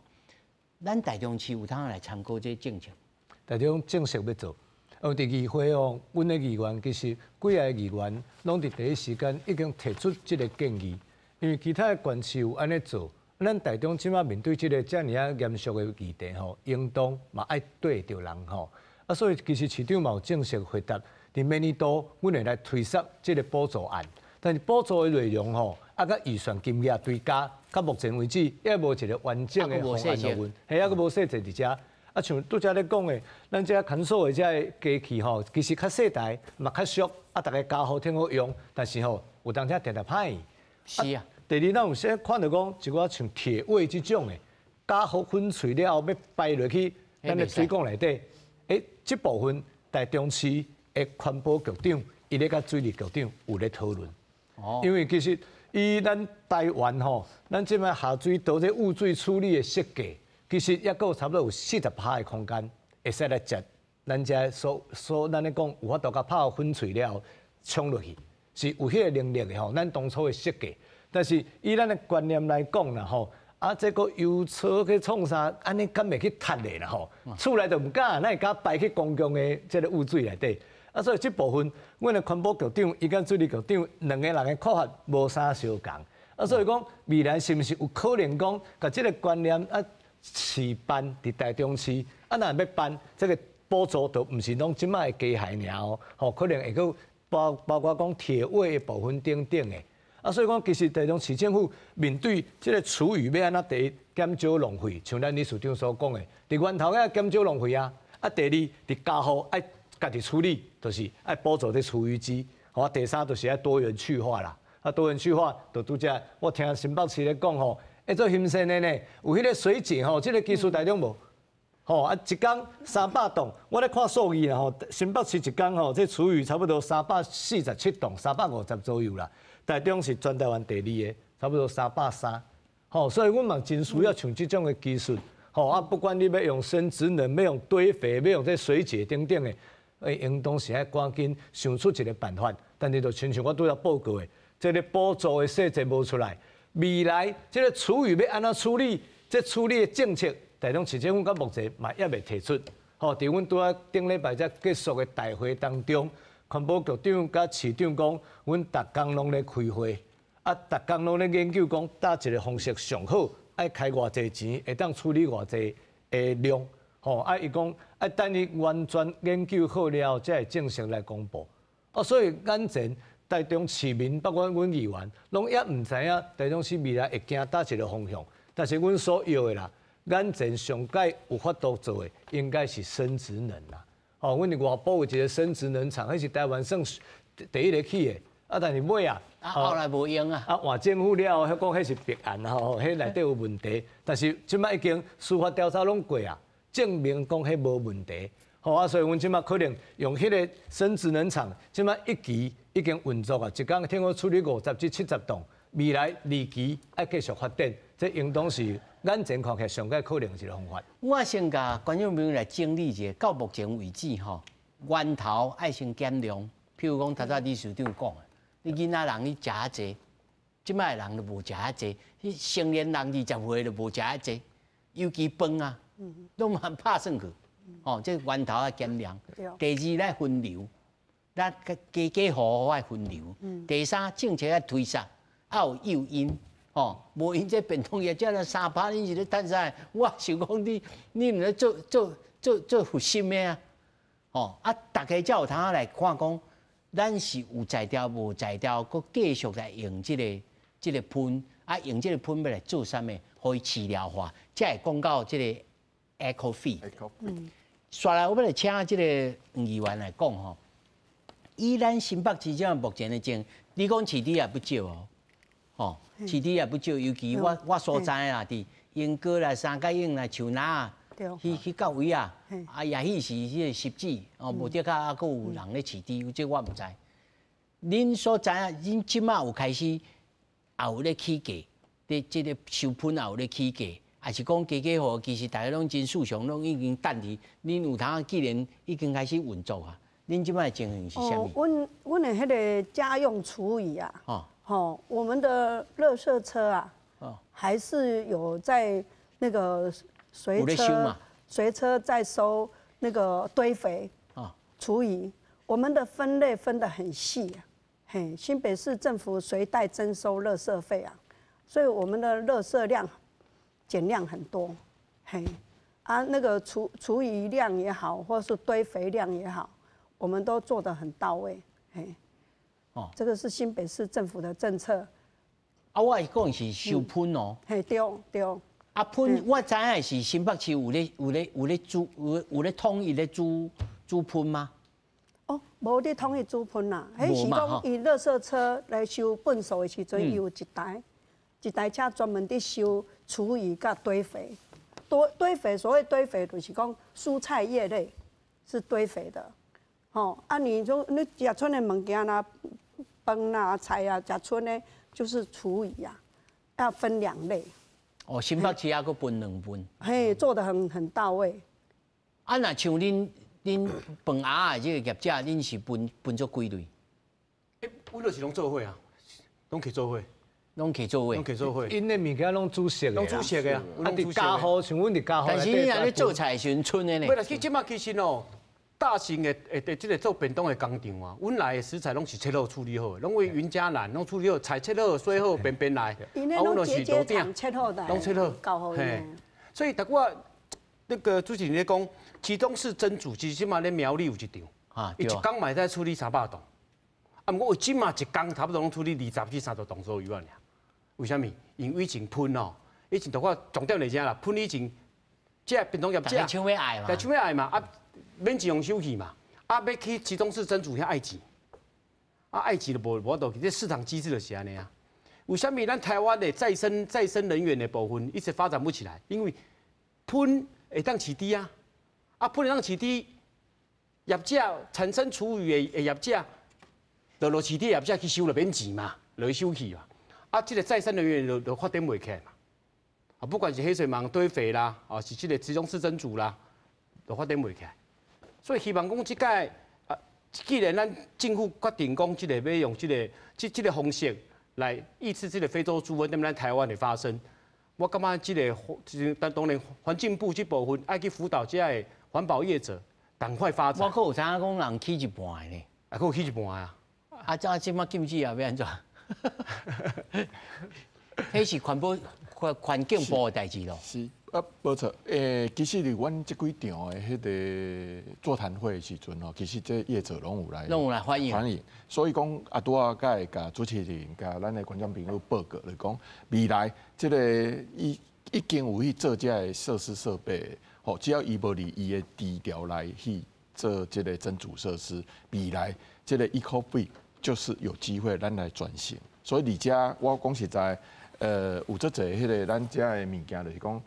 咱台中市有通來參考這政策。台中正式要做，伫議會哦，阮的議員其實幾個議員攏佇第一時間已經提出這個建議，因為其他的縣市有安尼做，咱台中即馬面對這個遮爾啊嚴肅的議題吼，應當嘛愛對着人吼，啊，所以其實市長嘛有正式回答，伫明年度阮會來推設這個補助案，但是補助的內容吼，啊，甲預算金額追加，到目前為止也無一個完整的方案落阮，係啊，佫無細節佇遮。啊，像拄則咧講的，咱遮看守的遮機器吼，其實較細台嘛較俗，啊，大家加好挺好用，但是吼有當遮定歹。是啊。第二，咱有些看到講一寡像鐵位這種的，加好粉碎了後要擺落去咱的水管內底，這部分台中市的環保局長，伊咧甲水利局長有咧討論。哦。因為其實以咱台灣吼，咱即擺下水道這污水處理的設計。其實也夠差不多有40%的空間，會使來接咱遮咱咧講有法度甲泡粉碎了後衝落去，是有迄個能力的吼。咱當初的設計，但是以咱的觀念來講啦吼，啊，這個油車去創啥，安尼敢袂去塌的啦吼，厝內就唔敢，咱會敢排去公共的這個污水內底。啊，所以這部分，阮的環保局長伊甲水利局長兩個人的看法無啥相共。啊，所以講未來是毋是有可能講，甲這個觀念啊？試辦佇台中市，啊，若要辦，這個補助就毋是攏即擺的機械爾哦，吼，可能會閣包括講鐵位的部分等等的，啊，所以講其實台中市政府面對這個廚餘要安怎第一減少浪費，像咱理事長所講的，佇源頭要減少浪費啊，啊，第二佇家戶愛家己處理，就是愛補助這廚餘機，吼，第三就是愛多元去化啦，啊，多元去化就拄則我聽新北市咧講吼。做新鮮的呢，有迄個水井吼，這個技術台中無，吼啊一工300棟，我咧看數據啦吼，新北市一工吼，這廚餘差不多347棟，350左右啦。台中是全台灣第2個，差不多330，吼，所以阮嘛真需要像這種的技術，吼啊，不管你要用生質能，要用堆肥，要用這水解等等的，應當是愛趕緊想出一個辦法。但是就親像我拄要報告的，這個補助的細節無出來。未來這個廚餘要安怎處理？這處理的政策，台中市政府到目前嘛也未提出。吼，佇阮拄仔頂禮拜才結束的大會當中，環保局長甲市長講，阮逐工攏咧開會，啊，逐工攏咧研究講，搭一個方式上好，愛開偌濟錢，會當處理偌濟的量。吼，啊，伊講愛等伊完全研究好了後，才會正式來公布。哦，所以眼前。台中市民，包括阮議員，攏也毋知影台中市未來會行倒一個方向。但是阮所要的啦，眼前上屆有法度做的，應該是生質能啦。哦，阮外部有一個生質能廠，迄是台灣算第一個起的。啊，但是尾啊，後來無用啊。啊，換政府了後，迄講迄是弊案吼，迄內底有問題。但是即擺已經司法調查攏過啊，證明講迄無問題。吼啊，所以阮即擺可能用迄個生質能廠，即擺1期已經運作啊，一工聽講處理50至70棟，未來2期要繼續發展，這應當是眼前看起來上屆可能一個方法。我先甲觀眾朋友來整理一下，到目前為止吼，源頭愛先減量。譬如講，頭先理事長講的，你囡仔人你食啊濟，即擺人都無食啊濟，你成年人20歲就無食啊濟，尤其飯啊，都蠻拍算去。哦，這源頭要減量。第二來分流，咱家戶愛分流。第三，政策要推實，要有誘因。哦，無因這便當業者咧3%，你是咧趁啥？我想講你毋咧做負心的啊？哦啊，大家才有通來看講，咱是有材料無材料，佮繼續來用這個噴，啊用這個噴要來做啥物，可以治療化，才會講到這個 EcoFit。刷來，我要來請這個黃議員來講吼，以咱新北市這目前的情，你講市地也不少哦，吼，市地也不少，尤其我所在啦，佇鶯歌啦、三角湧啦、樹林啊，去到位啊，啊也許是迄個濕地，哦，無得較還佫有人咧市地，這我毋知。恁所在啊，恁即馬有開始也有咧起價，咧即個收噴也有咧起價。還是講加加好，其實大家攏真事實攏已經等佇，恁有通既然已經開始運作啊，恁即擺情形是啥物？阮的迄個家用廚餘啊，我們的垃圾車啊，還是有在那個隨車在收那個堆肥廚餘，我們的分類分得很細啊，嘿，新北市政府隨袋徵收垃圾費啊，所以我們的垃圾量減量很多，嘿，啊，那個廚餘量也好，或是堆肥量也好，我們都做得很到位，嘿，這個是新北市政府的政策。啊，我是講是收噴哦，嘿，對。啊噴，我知影是新北市有咧統一咧煮噴嗎？哦，無咧統一煮噴啦，迄是講伊垃圾車來收糞掃的時陣，伊有一台車專門伫收廚餘甲堆肥，堆肥所謂堆肥就是講蔬菜葉類是堆肥的，吼啊你食剩的物件啦，飯啦菜啊食剩的，就是廚餘啊，要分兩類。哦，新北市還佫分兩份。嘿，做得很到位。啊，那像恁飯盒的這個業者，恁是分做幾類？阮就是攏做伙啊，攏去做伙。攏可以做位，因的物件攏煮熟的，攏煮熟的啊。啊，伫家戶像阮伫家戶，但是你若咧做菜時陣剩的呢？不啦，即馬其實哦，大型的即個做便當的工廠啊，阮來的食材攏是切好處理好，攏為雲嘉南攏處理好，菜切好、水好，便來。因為攏節節廠切好的，攏切好，搞好的。所以，我那個主持人咧講，其中是真主，其實即馬咧苗栗有一場，伊一工嘛在處理300棟，啊，毋過即馬一工差不多攏處理20至30棟左右啊。為什麼？因為以前噴哦，以前就我重點來講啦，噴以前這便當業者，搶要愛嘛，搶要愛嘛，啊，免錢用收去嘛，啊，要去其中市政府遐愛錢，啊，愛錢就無倒去，這市場機制就是安尼啊。為什麼咱台灣的再生能源的部分一直發展不起來？因為噴會當起低啊，啊，噴會當起低，業者產生廚餘的業者，就落起低業者去收就免錢嘛，落去收去嘛。啊，這個再生能源就發展袂起來嘛，啊，不管是黑水虻堆肥啦，啊，是這個集中式蒸煮啦，都發展袂起來。所以希望講這屆啊，既然咱政府決定講這個要用這個方式來抑制這個非洲豬瘟在咱台灣的發生，我感覺這個當然環境部這部分愛去輔導這個環保業者趕快發展。我可有知影講人起一半的呢，啊，可有起一半啊。啊，這即馬禁止也要安怎？迄是環境部的代志咯。是啊，無錯。其實伫阮這幾場的迄個座談會的時陣吼，其實這業者攏有來歡迎。所以講啊，拄仔甲會甲主持人甲咱的觀眾朋友報告來講，未來這個已經有去做這個設施設備，吼，只要伊無離伊的地調來去做這個蒸煮設施，未來這個 EcoFit 就是有機會咱來轉型。所以而家我講實在，有足儕迄個咱遮的物件，就是講，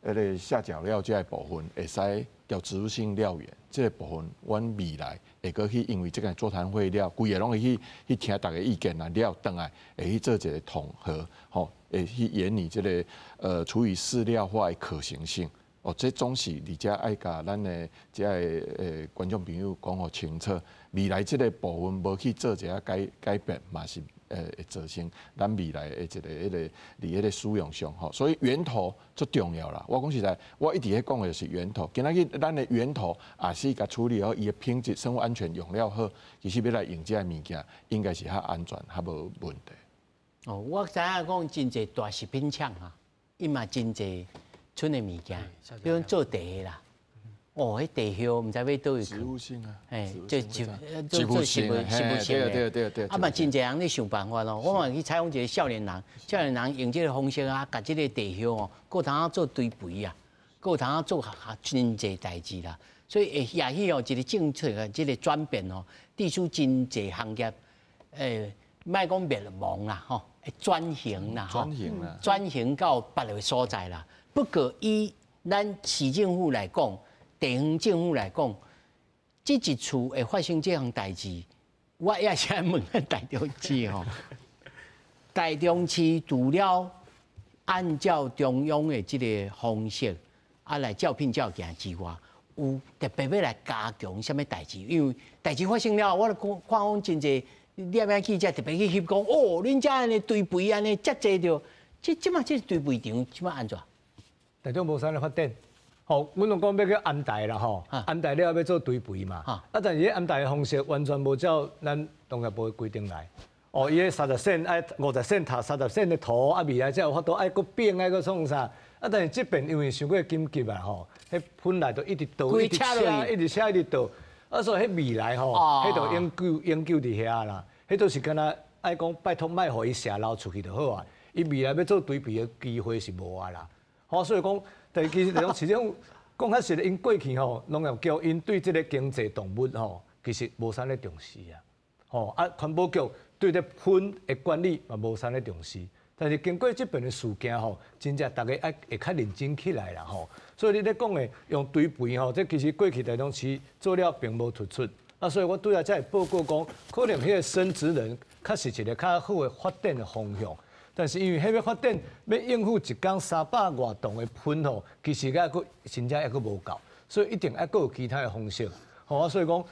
迄個下腳料這個部分，會使調植物性料源，這個部分，阮未來會閣去，因為這個座談會了，規個攏會去聽大家意見啦，了轉來會去做一個統合，吼，會去研擬這個廚餘飼料化的可行性。哦，這總是而且愛甲咱的遮個觀眾朋友講互清楚，未來這個部分無去做一下改變，嘛是會造成咱未來的一個迄個佇迄個使用上吼，所以源頭最重要啦。我講實在，我一直喺講的就是源頭。今仔日咱的源頭也是甲處理好，伊的品質、生活安全、用料好，其實要來用這個物件，應該是較安全、較無問題。哦，我知影講真濟大食品廠哈，伊嘛真濟。剩的物件，比如做茶啦，哦，迄地葉唔知要倒去。植物性啊，就植物性的，對。啊嘛，真濟人咧想辦法咯。我嘛去採訪一個少年人，少年人用這個方式啊，甲這個地葉哦，夠通啊做堆肥啊，夠通啊做真濟代誌啦。所以也許哦，一個政策的這個轉變哦，地處真濟行業，莫講滅亡啦，吼，轉型啦，轉型到別個所在啦。不過以咱市政府來講，地方政府來講，這一次會發生這項代誌，我也是愛問咱台中市吼，台中市除了按照中央的這個方式啊來照聘照行之外，有特別要來加強什麼代誌？因為代誌發生了，我看講真濟攝影記者特別去翕講，哦，恁遮安尼堆肥安尼遮濟着，即嘛這堆肥場即嘛安怎？台中無啥咧發展。吼，阮攏講要去安排啦吼，安排了要做堆肥嘛，啊，但是迄安排的方式完全無照咱農業部的規定來。哦，伊迄30線愛50線頭30線的圖，啊，未來才有法度愛擱變愛擱創啥，啊，但是這邊因為傷過緊急啊吼，迄本來就一直倒，一直車一直倒，啊，所以迄未來吼，迄就永久佇遐啦，迄都是敢若愛講拜託莫互伊泄漏出去就好啊，伊未來要做堆肥的機會是無啊啦，好，所以講。但其實種市政府講較實在，因過去吼農業局因對這個經濟動物吼，其實無啥咧重視啊。吼啊，環保局對這糞的管理嘛無啥咧重視。但是經過這邊的事件吼，真正大家愛會較認真起來啦吼。所以你咧講的用堆肥吼，這其實過去台中市做了並無突出。啊，所以我對啊，才會報告講，可能迄個生質人確實一個較好的發展的方向。但是因為迄個發展要應付一工300多噸的糞吼，其實還佫真正還佫無夠，所以一定還佫有其他的方式。吼，所以講，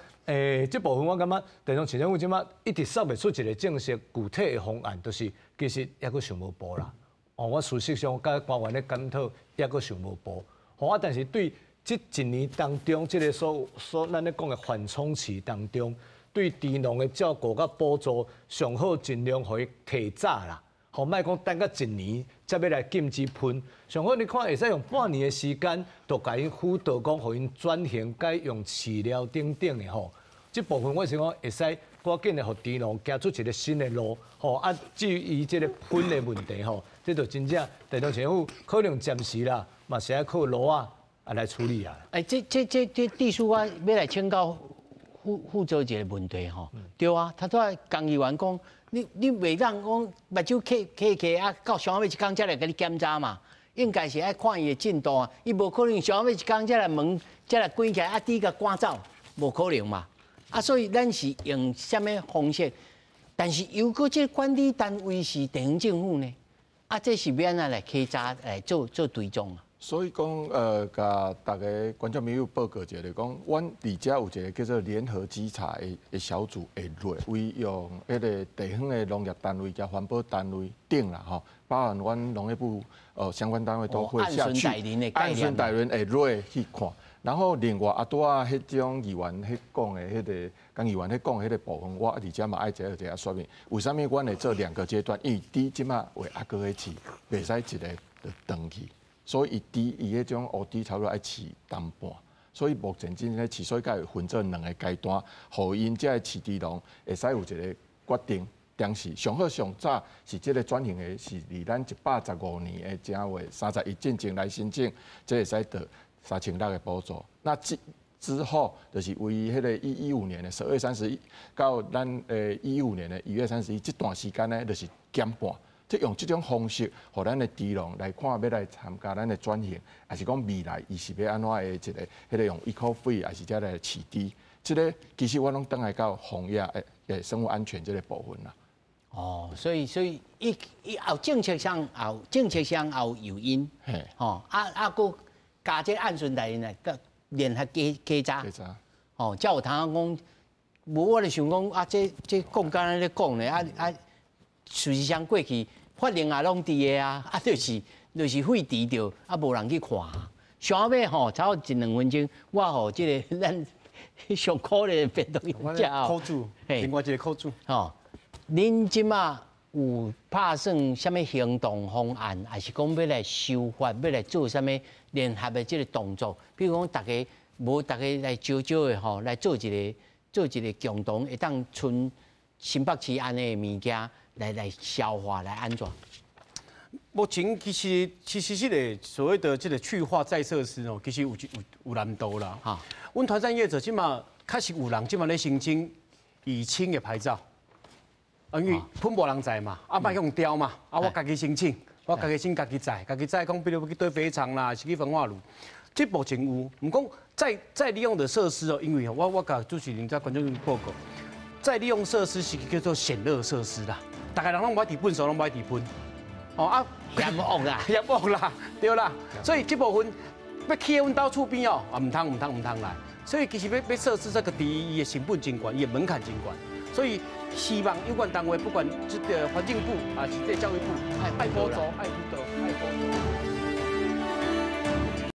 這部分我感覺台中市政府即馬一直說袂出一個正式具體的方案，就是其實還佫想無步啦。哦，我事實上甲官員咧檢討，還佫想無步。吼啊，但是對這一年當中，這個所咱咧講的緩衝期當中，對豬農的照顧甲補助，上好盡量互伊提早啦。吼，莫講等到一年才要來禁止噴，上好你看會使用半年的時間，就甲因輔導講，互因轉型改用飼料等等的吼。這部分我想講會使趕緊的，互豬農行出一個新的路。吼啊，至於這個噴的問題吼，這就真正台中市政府可能暫時啦，嘛是要靠路啊來處理啊。這地書我要來請教副州一個問題吼，對啊，他都係江議員講。你袂當講目睭開啊，到上尾一工才來甲你檢查嘛？應該是愛看伊的進度啊。伊無可能上尾一工才來門才來關起來，啊，第一個趕走，無可能嘛。啊，所以咱是用什麼方式？但是如果這管理單位是地方政府呢？啊，這是要安怎來稽查來做追蹤啊？所以講，甲大家觀眾朋友報告一下，講，阮佇遮有一個叫做聯合稽查的小組會落，為用迄個地方的農業單位、甲環保單位等啦，吼，包含阮農業部相關單位都會下去，按順帶人會落去看。然後另外拄仔迄種議員迄講的迄個，江議員迄講的迄個部分，我而且嘛愛一個說明，為什麼阮會做2個階段？因為豬即馬話還閣會飼，袂使一個就斷去。所以伊迄種烏豬差不多愛飼淡半，所以目前真正飼水會分做2個階段，互因這個飼豬農會使有一個決定。但是上好上早是這個轉型的，是離咱115年的正月31進前來申請，這會使得3600的補助。那之後就是為迄個115年的12月31到咱115年的1月31這段時間呢，就是減半。即用這種方式，互咱的豬農來看，要來參加咱的轉型，還是講未來伊是要安怎的一個，迄個用 eco-free，還是再來飼豬？這個其實我攏等來到防疫誒生物安全這個部分啦。哦，所以伊後政策上後有因，吼佫加這按順帶呢，個聯合稽查，哦，才有通講，無我就想講啊，這講敢若咧講咧啊。事實上過去法令也攏佇個啊，啊就是廢除掉，啊無人去看。上尾吼，差不多1、2分鐘，我互這個咱上可憐的便當業者口主，另外一個口主。吼，恁即馬有拍算什麼行動方案，還是講要來修法，要來做什麼聯合的這個動作？比如講，大家無大家來招的吼，來做一個共同，會當像新北市安尼的物件來消化來安怎？目前其實這個所謂的這個去化再設施哦，其實有難度啦。哈，阮團膳業者即馬確實有人即馬咧申請乙輕的牌照，因為噴無人載嘛，啊，莫用雕嘛，啊，我家己申請，我家己申家己載，講，比如要去堆肥廠啦，是去焚化爐，這目前有，唔講再利用的設施哦，因為我甲主持人在觀眾報告，再利用設施是叫做顯熱設施啦，大概人攏唔愛地噴，所以攏唔愛地噴。哦啊，嫌惡啦，嫌惡啦，對啦，所以這部分要起阮兜厝邊哦，啊唔通來，所以其實要設置這個第一，伊的成本真高，伊的門檻真高，所以希望有關單位，不管這個環境部啊，是這個教育部，愛補助，愛輔導。